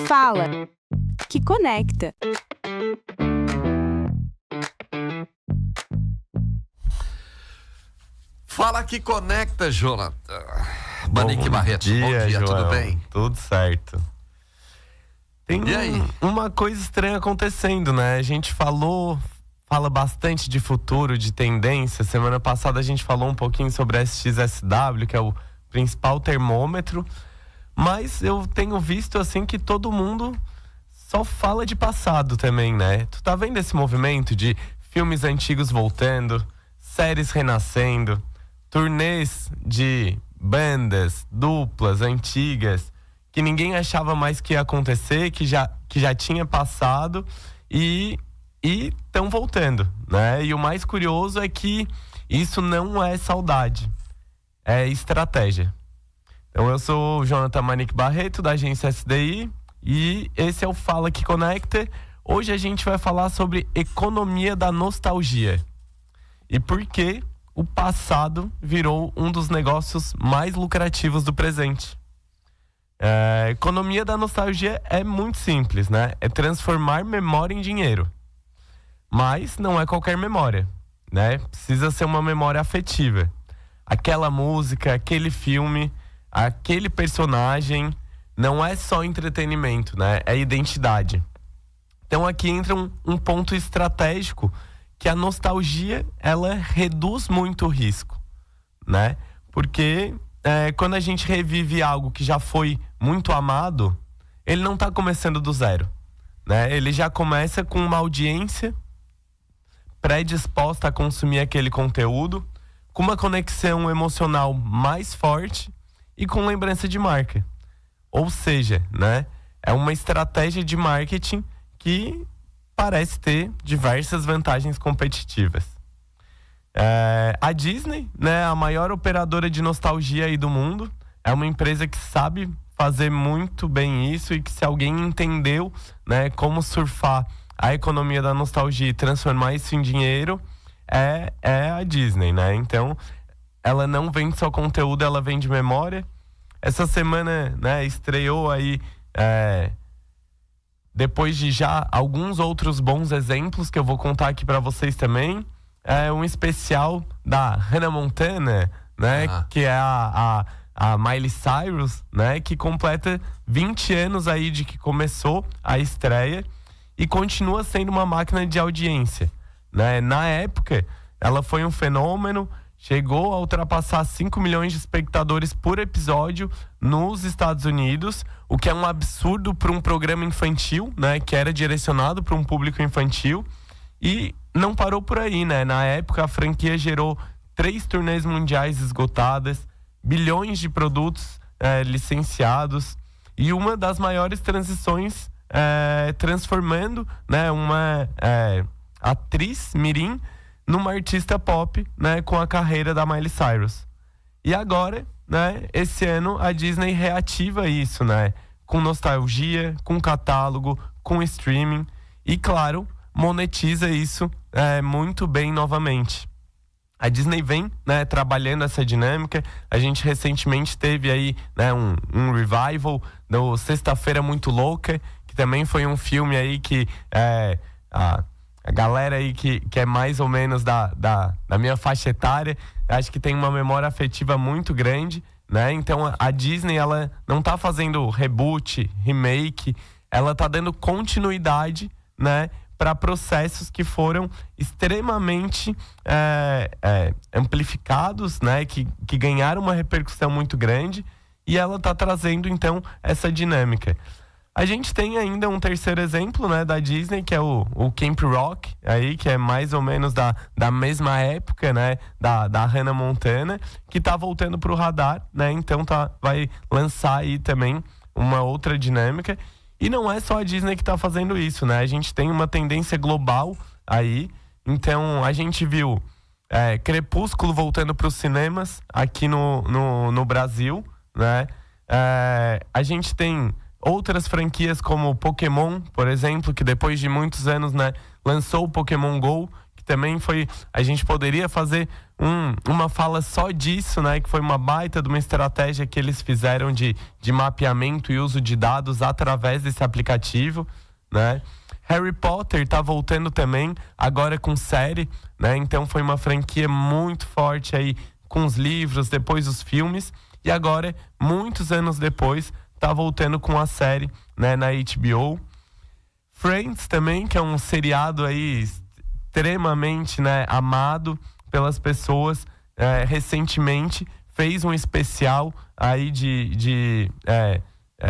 Fala, que conecta. Fala que conecta, Jonathan. Manique Barreto, bom dia, João. tudo bem? Tudo certo. Tem E aí? uma coisa estranha acontecendo, né? A gente fala bastante de futuro, de tendência. Semana passada a gente falou um pouquinho sobre a SXSW, que é o principal termômetro. Mas eu tenho visto, assim, que todo mundo só fala de passado também, né? Tu tá vendo esse movimento de filmes antigos voltando, séries renascendo, turnês de bandas, duplas, antigas, que ninguém achava mais que ia acontecer, que já tinha passado e estão voltando, né? E o mais curioso é que isso não é saudade, é estratégia. Então eu sou o Jonathan Manique Barreto, da agência SDI, e esse é o Fala que Conecta. Hoje a gente vai falar sobre economia da nostalgia e por que o passado virou um dos negócios mais lucrativos do presente. A economia da nostalgia é muito simples, né? É transformar memória em dinheiro. Mas não é qualquer memória, né? Precisa ser uma memória afetiva. Aquela música, aquele filme, aquele personagem, não é só entretenimento, né? É identidade. Então aqui entra um ponto estratégico, que a nostalgia, ela reduz muito o risco, né? Porque quando a gente revive algo que já foi muito amado, ele não está começando do zero, né? Ele já começa com uma audiência predisposta a consumir aquele conteúdo, com uma conexão emocional mais forte e com lembrança de marca. Ou seja, né, é uma estratégia de marketing que parece ter diversas vantagens competitivas. A Disney, né, a maior operadora de nostalgia aí do mundo, é uma empresa que sabe fazer muito bem isso e que, se alguém entendeu, né, como surfar a economia da nostalgia e transformar isso em dinheiro, é a Disney, né? Então, ela não vende só conteúdo, ela vende memória. Essa semana, né, estreou aí, depois de já alguns outros bons exemplos que eu vou contar aqui para vocês também, um especial da Hannah Montana, né, que é a Miley Cyrus, né, que completa 20 anos aí de que começou a estreia e continua sendo uma máquina de audiência, né? Na época, ela foi um fenômeno, chegou a ultrapassar 5 milhões de espectadores por episódio nos Estados Unidos, o que é um absurdo para um programa infantil, né, que era direcionado para um público infantil. E não parou por aí, né? Na época, a franquia gerou 3 turnês mundiais esgotadas, bilhões de produtos licenciados e uma das maiores transições, transformando, né, uma atriz mirim numa artista pop, né, com a carreira da Miley Cyrus. E agora, né, esse ano a Disney reativa isso, né, com nostalgia, com catálogo, com streaming e, claro, monetiza isso muito bem novamente. A Disney vem, né, trabalhando essa dinâmica. A gente recentemente teve aí, né, um revival do Sexta-feira Muito Louca, que também foi um filme aí que a galera aí que é mais ou menos da minha faixa etária, acho que tem uma memória afetiva muito grande, né? Então a Disney, ela não tá fazendo reboot, remake, ela tá dando continuidade, né, para processos que foram extremamente amplificados, né, que ganharam uma repercussão muito grande, e ela tá trazendo então essa dinâmica. A gente tem ainda um terceiro exemplo, né, da Disney, que é o Camp Rock, aí, que é mais ou menos da mesma época, né, da Hannah Montana, que tá voltando pro radar, né? Então vai lançar aí também uma outra dinâmica. E não é só a Disney que tá fazendo isso, né? A gente tem uma tendência global aí. Então a gente viu Crepúsculo voltando para os cinemas aqui no Brasil, né? A gente tem outras franquias como Pokémon, por exemplo, que depois de muitos anos, né, lançou o Pokémon GO, que também foi... A gente poderia fazer uma fala só disso, né? Que foi uma baita de uma estratégia que eles fizeram de mapeamento e uso de dados através desse aplicativo, né? Harry Potter tá voltando também, agora com série, né? Então foi uma franquia muito forte aí, com os livros, depois os filmes. E agora, muitos anos depois, tá voltando com a série, né, na HBO. Friends também, que é um seriado aí extremamente, né, amado pelas pessoas. Recentemente fez um especial aí de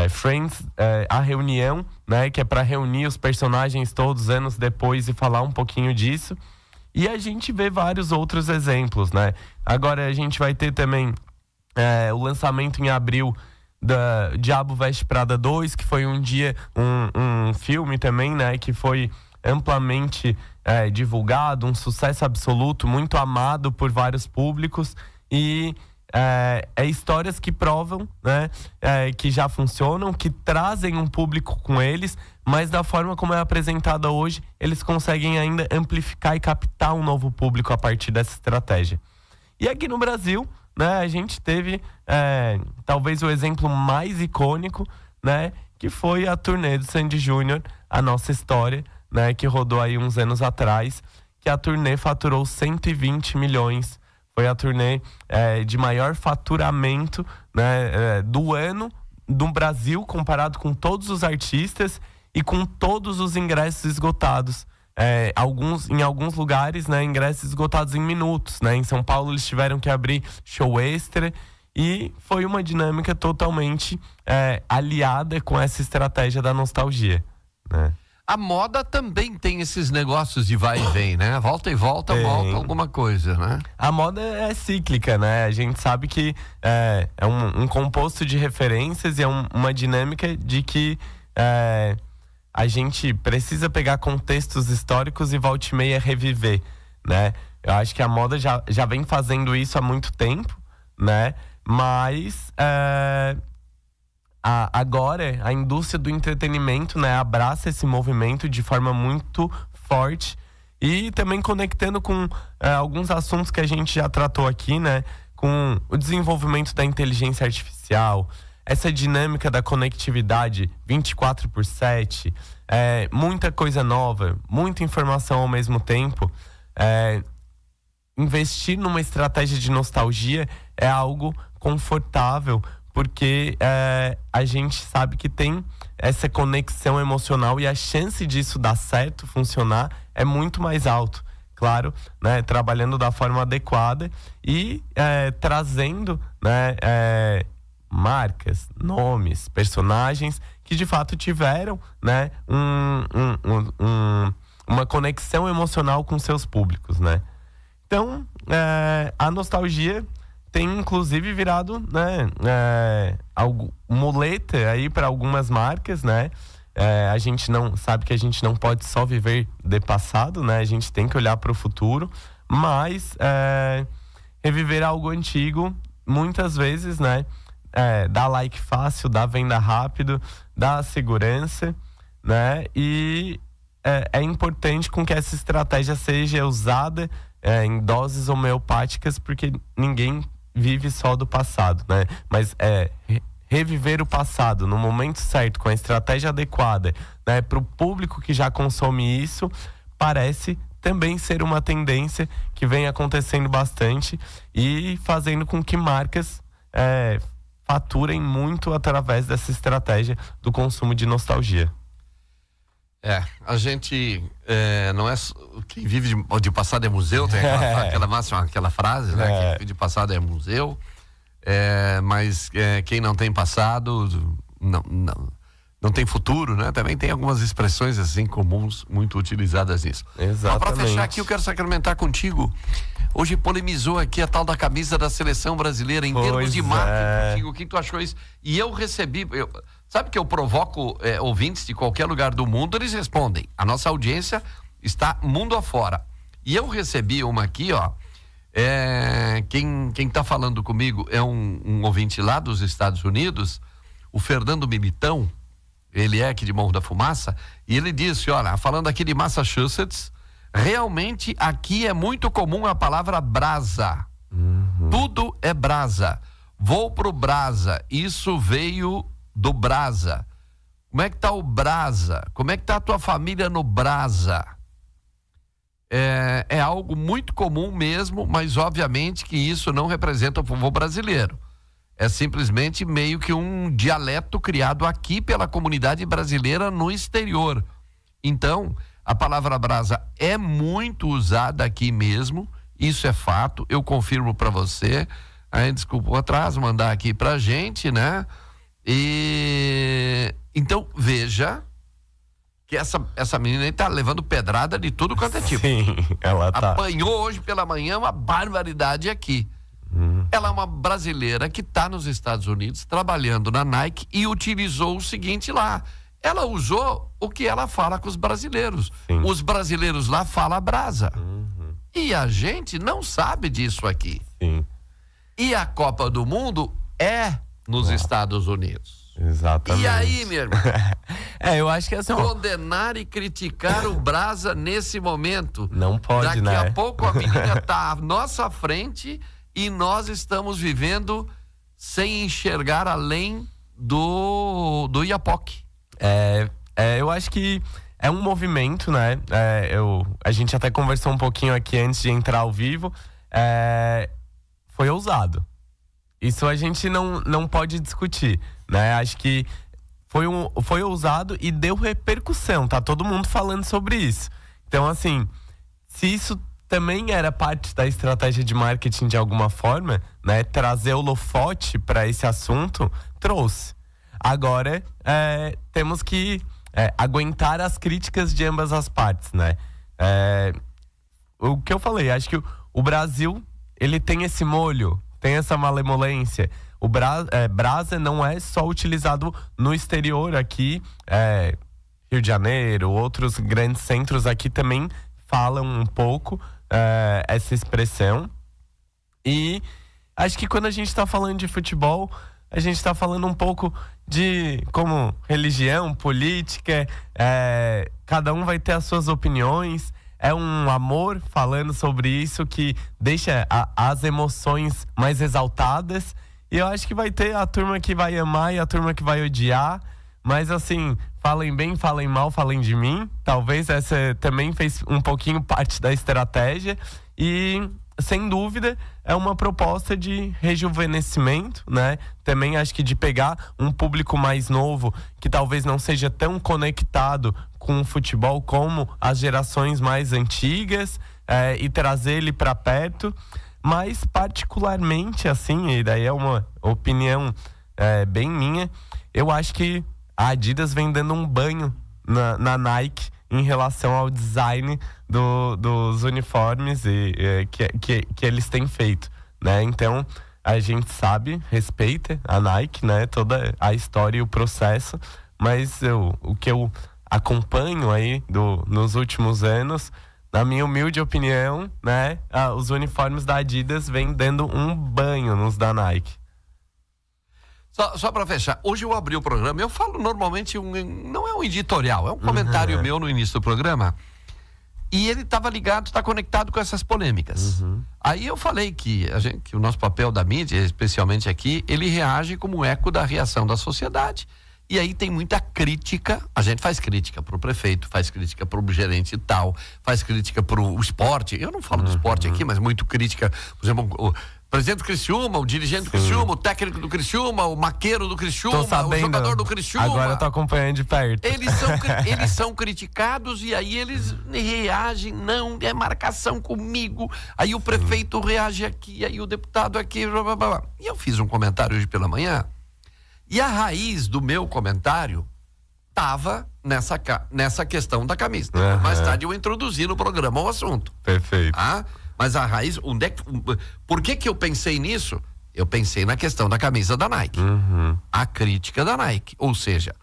Friends, a reunião, né, que é para reunir os personagens todos anos depois e falar um pouquinho disso. E a gente vê vários outros exemplos, né? Agora a gente vai ter também o lançamento em abril da Diabo Veste Prada 2, que foi um filme também, né, que foi amplamente divulgado, um sucesso absoluto, muito amado por vários públicos. E histórias que provam, né, que já funcionam, que trazem um público com eles, mas da forma como é apresentada hoje, eles conseguem ainda amplificar e captar um novo público a partir dessa estratégia. E aqui no Brasil, né, a gente teve talvez o exemplo mais icônico, né, que foi a turnê do Sandy Júnior, A Nossa História, né, que rodou aí uns anos atrás, que a turnê faturou 120 milhões. Foi a turnê de maior faturamento, né, do ano do Brasil, comparado com todos os artistas e com todos os ingressos esgotados. Em alguns lugares, né, ingressos esgotados em minutos, né? Em São Paulo eles tiveram que abrir show extra e foi uma dinâmica totalmente aliada com essa estratégia da nostalgia, né? A moda também tem esses negócios de vai e vem, né? Volta e volta, volta alguma coisa, né? A moda é cíclica, né? A gente sabe que é um composto de referências e é uma dinâmica de que a gente precisa pegar contextos históricos e volta e meia reviver, né? Eu acho que a moda já vem fazendo isso há muito tempo, né? Mas agora a indústria do entretenimento, né, abraça esse movimento de forma muito forte e também conectando com alguns assuntos que a gente já tratou aqui, né? Com o desenvolvimento da inteligência artificial, essa dinâmica da conectividade 24/7, muita coisa nova, muita informação ao mesmo tempo. Investir numa estratégia de nostalgia é algo confortável, porque a gente sabe que tem essa conexão emocional e a chance disso dar certo, funcionar, é muito mais alto. Claro, né, trabalhando da forma adequada e trazendo, né, marcas, nomes, personagens que de fato tiveram, né, uma conexão emocional com seus públicos, né? Então, a nostalgia tem inclusive virado, né, muleta aí para algumas marcas, né? A gente não sabe que a gente não pode só viver de passado, né? A gente tem que olhar para o futuro, mas reviver algo antigo muitas vezes, né, dá like fácil, dá venda rápido, dá segurança, né? E é importante com que essa estratégia seja usada em doses homeopáticas, porque ninguém vive só do passado, né? Mas reviver o passado no momento certo, com a estratégia adequada, né, para o público que já consome isso, parece também ser uma tendência que vem acontecendo bastante e fazendo com que marcas faturem muito através dessa estratégia do consumo de nostalgia. A gente não é quem vive de passado é museu, tem aquela máxima, aquela frase, né? Quem vive de passado é museu, mas quem não tem passado não tem futuro, né? Também tem algumas expressões assim comuns, muito utilizadas nisso. Exatamente. Para fechar aqui, eu quero sacramentar contigo. Hoje polemizou aqui a tal da camisa da seleção brasileira em termos de marketing. O que tu achou isso? E eu recebi... Sabe que eu provoco ouvintes de qualquer lugar do mundo, eles respondem. A nossa audiência está mundo afora. E eu recebi uma aqui, ó. Quem tá falando comigo é um ouvinte lá dos Estados Unidos, o Fernando Militão. Ele é aqui de Morro da Fumaça. E ele disse, olha, falando aqui de Massachusetts, Realmente aqui é muito comum a palavra brasa. Tudo é brasa. Vou pro brasa. Isso veio do brasa. Como é que tá o brasa? Como é que tá a tua família no brasa? É algo muito comum mesmo, mas obviamente que isso não representa o povo brasileiro. É simplesmente meio que um dialeto criado aqui pela comunidade brasileira no exterior. Então, a palavra brasa é muito usada aqui mesmo, isso é fato, eu confirmo para você. Aí, desculpa o atraso, mandar aqui pra gente, né? Então, veja que essa menina aí tá levando pedrada de tudo quanto é tipo. Sim, ela tá. Apanhou hoje pela manhã uma barbaridade aqui. Ela é uma brasileira que tá nos Estados Unidos trabalhando na Nike e utilizou o seguinte lá. Ela usou o que ela fala com os brasileiros. Sim. Os brasileiros lá falam brasa. E a gente não sabe disso aqui. Sim. E a Copa do Mundo é nos Estados Unidos. Exatamente. E aí, meu irmão? Eu acho que assim, Condenar e criticar o brasa nesse momento. Não pode, Daqui né? a pouco a menina tá à nossa frente e nós estamos vivendo sem enxergar além do Iapoque. Eu acho que é um movimento, né? A gente até conversou um pouquinho aqui antes de entrar ao vivo. Foi ousado. Isso a gente não pode discutir, né? Acho que foi ousado e deu repercussão. Tá todo mundo falando sobre isso. Então, assim, se isso também era parte da estratégia de marketing de alguma forma, né? Trazer o holofote para esse assunto, trouxe. Agora, temos que aguentar as críticas de ambas as partes, né? O que eu falei, acho que o Brasil, ele tem esse molho, tem essa malemolência. O brasa não é só utilizado no exterior aqui, Rio de Janeiro, outros grandes centros aqui também falam um pouco essa expressão. E acho que quando a gente está falando de futebol, a gente está falando um pouco de como religião, política, cada um vai ter as suas opiniões. É um amor falando sobre isso que deixa as emoções mais exaltadas. E eu acho que vai ter a turma que vai amar e a turma que vai odiar. Mas assim, falem bem, falem mal, falem de mim. Talvez essa também fez um pouquinho parte da estratégia. E, sem dúvida, é uma proposta de rejuvenescimento, né? Também acho que de pegar um público mais novo, que talvez não seja tão conectado com o futebol como as gerações mais antigas, e trazer ele para perto. Mas, particularmente, assim, e daí é uma opinião bem minha, eu acho que a Adidas vem dando um banho na Nike em relação ao design dos uniformes que eles têm feito, né? Então, a gente sabe, respeita a Nike, né? Toda a história e o processo, mas o que eu acompanho aí nos últimos anos, na minha humilde opinião, né? Os uniformes da Adidas vêm dando um banho nos da Nike. Só para fechar, hoje eu abri o programa, eu falo normalmente, não é um editorial, é um comentário meu no início do programa, e ele estava ligado, está conectado com essas polêmicas. Aí eu falei que o nosso papel da mídia, especialmente aqui, ele reage como eco da reação da sociedade. E aí tem muita crítica, a gente faz crítica pro prefeito, faz crítica pro gerente tal, faz crítica pro esporte, eu não falo do esporte aqui, mas muito crítica, por exemplo, o presidente do Criciúma, o dirigente do Criciúma, o técnico do Criciúma, o maqueiro do Criciúma, o jogador do Criciúma. Agora eu tô acompanhando de perto. Eles são criticados e aí eles reagem, não, é marcação comigo. Aí o prefeito reage aqui, aí o deputado aqui, blá, blá, blá. E eu fiz um comentário hoje pela manhã, e a raiz do meu comentário estava nessa questão da camisa. Mais tarde eu introduzi no programa o assunto. Perfeito. Mas a raiz, por que eu pensei nisso? Eu pensei na questão da camisa da Nike. A crítica da Nike. Ou seja,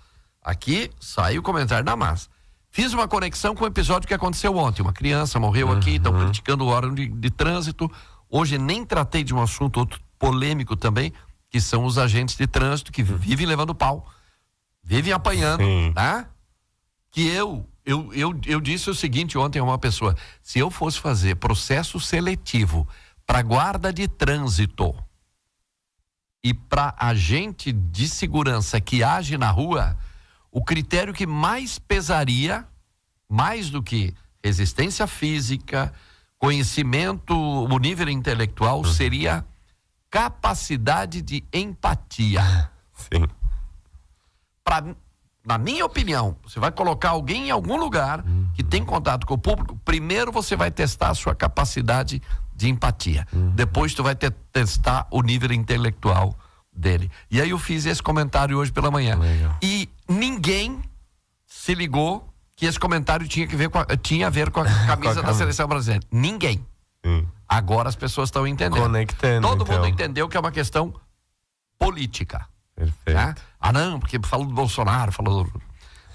aqui sai o comentário da massa. Fiz uma conexão com o episódio que aconteceu ontem. Uma criança morreu aqui, estão criticando o órgão de trânsito. Hoje nem tratei de um assunto outro polêmico também, que são os agentes de trânsito que vivem levando pau, vivem apanhando, tá? Que eu Eu disse o seguinte ontem a uma pessoa: se eu fosse fazer processo seletivo para guarda de trânsito e para agente de segurança que age na rua, o critério que mais pesaria, mais do que resistência física, conhecimento, o nível intelectual, seria capacidade de empatia. Sim. Na minha opinião, você vai colocar alguém em algum lugar que tem contato com o público, primeiro você vai testar a sua capacidade de empatia. Depois tu vai testar o nível intelectual dele. E aí eu fiz esse comentário hoje pela manhã. Legal. E ninguém se ligou que esse comentário tinha a ver com a camisa da seleção brasileira. Ninguém. Agora as pessoas estão entendendo. Conectando, Todo então. mundo entendeu que é uma questão política. Perfeito. Né? Ah, não, porque falou do Bolsonaro,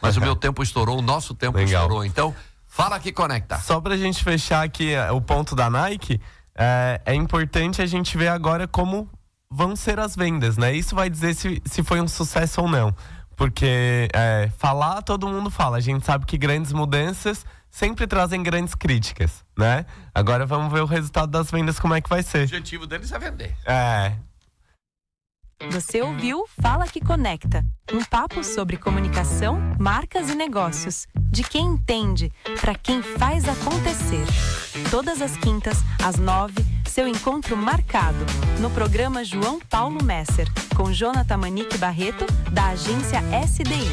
mas o meu tempo estourou, o nosso tempo estourou. Então, fala que conecta. Só pra gente fechar aqui o ponto da Nike, é importante a gente ver agora como vão ser as vendas, né? Isso vai dizer se foi um sucesso ou não. Porque falar, todo mundo fala. A gente sabe que grandes mudanças sempre trazem grandes críticas, né? Agora vamos ver o resultado das vendas, como é que vai O ser. objetivo deles é vender. Você ouviu Fala que Conecta, um papo sobre comunicação, marcas e negócios, de quem entende, para quem faz acontecer. Todas as quintas, às 9, seu encontro marcado, no programa João Paulo Messer, com Jonathan Manique Barreto, da agência SDI.